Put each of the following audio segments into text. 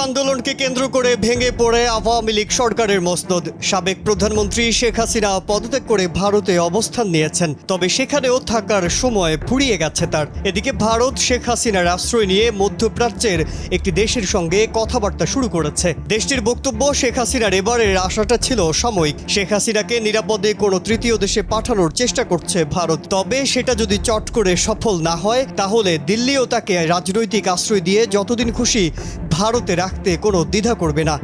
আন্দোলনকে কেন্দ্র করে ভেঙে পড়ে আওয়ামী লীগ সরকারের মসনদ। সাবেক প্রধানমন্ত্রী শেখ হাসিনা পদত্যাগ করে ভারতে অবস্থান নিয়েছেন, তবে সেখানেও থাকার সময় ফুরিয়ে গেছে তার। এদিকে ভারত শেখ হাসিনার আশ্রয় নিয়ে মধ্যপ্রাচ্যের একটি দেশের সঙ্গে কথাবার্তা শুরু করেছে। দেশটির বক্তব্য, শেখ হাসিনার এবারের আশাটা ছিল সাময়িক। শেখ হাসিনাকে নিরাপদে কোনো তৃতীয় দেশে পাঠানোর চেষ্টা করছে ভারত, তবে সেটা যদি চট করে সফল না হয় তাহলে দিল্লিও তাকে রাজনৈতিক আশ্রয় দিয়ে যতদিন খুশি ভারতে রাখতে কোনো দ্বিধা করবে না।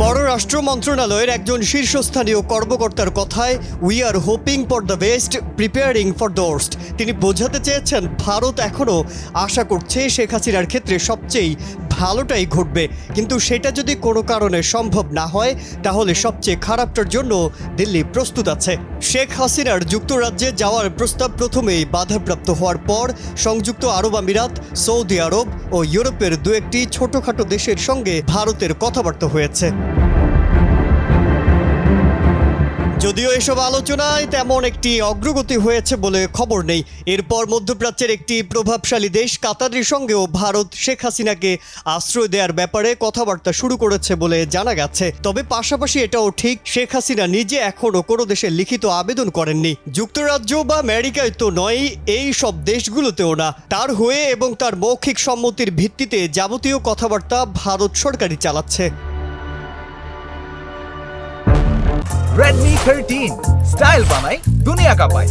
পররাষ্ট্র মন্ত্রণালয়ের একজন শীর্ষস্থানীয় কর্মকর্তার কথায়, we are hoping for the best, preparing for the worst. তিনি বোঝাতে চেয়েছেন ভারত এখনও আশা করছে শেখ হাসিনার ক্ষেত্রে সবচেয়ে ভালোটাই ঘটবে, কিন্তু সেটা যদি কোনো কারণে সম্ভব না হয় তাহলে সবচেয়ে খারাপটার জন্য দিল্লি প্রস্তুত আছে। শেখ হাসিনার যুক্তরাজ্যে যাওয়ার প্রস্তাব প্রথমেই বাধাপ্রাপ্ত হওয়ার পর সংযুক্ত আরব আমিরাত, সৌদি আরব ও ইউরোপের দু একটি ছোটখাটো দেশের সঙ্গে ভারতের কথাবার্তা হয়েছে। যদিও এসব আলোচনায় তেমন একটি অগ্রগতি হয়েছে বলে খবর নেই। এরপর মধ্যপ্রাচ্যের একটি প্রভাবশালী দেশ কাতারের সঙ্গেও ভারত শেখ হাসিনাকে আশ্রয় দেওয়ার ব্যাপারে কথাবার্তা শুরু করেছে বলে জানা গেছে। তবে পাশাপাশি এটাও ঠিক, শেখ হাসিনা নিজে এখনও কোনো দেশের লিখিত আবেদন করেননি। যুক্তরাজ্য বা আমেরিকায় তো নয়, এই সব দেশগুলোতেও না। তার হয়ে এবং তার মৌখিক সম্মতির ভিত্তিতে যাবতীয় কথাবার্তা ভারত সরকারই চালাচ্ছে। Redmi 13 স্টাইল বানায় দুনিয়া কাঁপায়।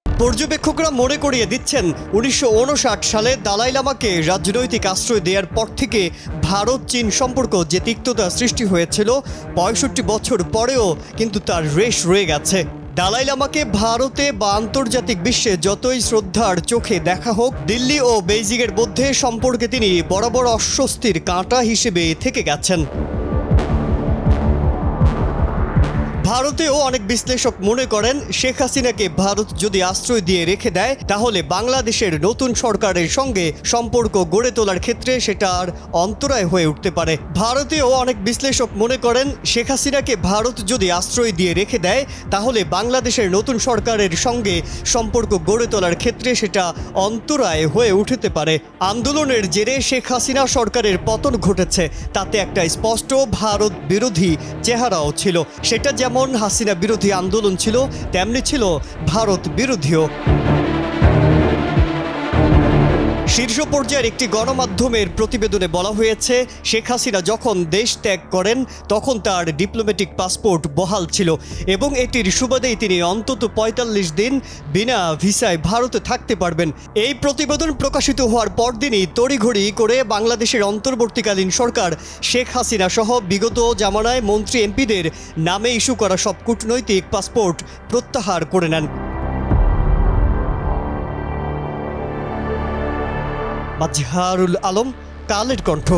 পর্যবেক্ষকরা মনে করিয়ে দিচ্ছেন 1959 সালে দালাই লামাকে রাজনৈতিক আশ্রয় দেওয়ার পর থেকে ভারত চীন সম্পর্ক যে তিক্ততা সৃষ্টি হয়েছিল, 65 বছর পরেও কিন্তু তার রেশ রয়ে গেছে। দালাই লামাকে ভারতে বা আন্তর্জাতিক বিশ্বে যতই শ্রদ্ধার চোখে দেখা হোক, দিল্লি ও বেইজিংয়ের মধ্যে সম্পর্কে তিনি বরাবর অস্বস্তির কাঁটা হিসেবে থেকে গেছেন। ভারতেও অনেক বিশ্লেষক মনে করেন শেখ হাসিনাকে ভারত যদি আশ্রয় দিয়ে রেখে দেয় তাহলে বাংলাদেশের নতুন সরকারের সঙ্গে সম্পর্ক গড়ে তোলার ক্ষেত্রে সেটা আর অন্তরায় হয়ে উঠতে পারে। ভারতেও অনেক বিশ্লেষক মনে করেন শেখ হাসিনাকে ভারত যদি আশ্রয় দিয়ে রেখে দেয় তাহলে বাংলাদেশের নতুন সরকারের সঙ্গে সম্পর্ক গড়ে তোলার ক্ষেত্রে সেটা অন্তরায় হয়ে উঠতে পারে। আন্দোলনের জেরে শেখ হাসিনা সরকারের পতন ঘটেছে, তাতে একটা স্পষ্ট ভারত বিরোধী চেহারাও ছিল। সেটা যেমন হাসিনা বিরোধী আন্দোলন ছিল, তেমনি ছিল ভারত বিরোধীও। শীর্ষ পর্যায়ের একটি গণমাধ্যমের প্রতিবেদনে বলা হয়েছে, শেখ হাসিনা যখন দেশ ত্যাগ করেন তখন তার ডিপ্লোম্যাটিক পাসপোর্ট বহাল ছিল এবং এটির সুবাদেই তিনি অন্তত 45 দিন বিনা ভিসায় ভারতে থাকতে পারবেন। এই প্রতিবেদন প্রকাশিত হওয়ার পরদিনই তড়িঘড়ি করে বাংলাদেশের অন্তর্বর্তীকালীন সরকার শেখ হাসিনা সহ বিগত জামানায় মন্ত্রী এমপিদের নামে ইস্যু করা সব কূটনৈতিক পাসপোর্ট প্রত্যাহার করে নেন। মাজহারুল আলম, কালের কণ্ঠ।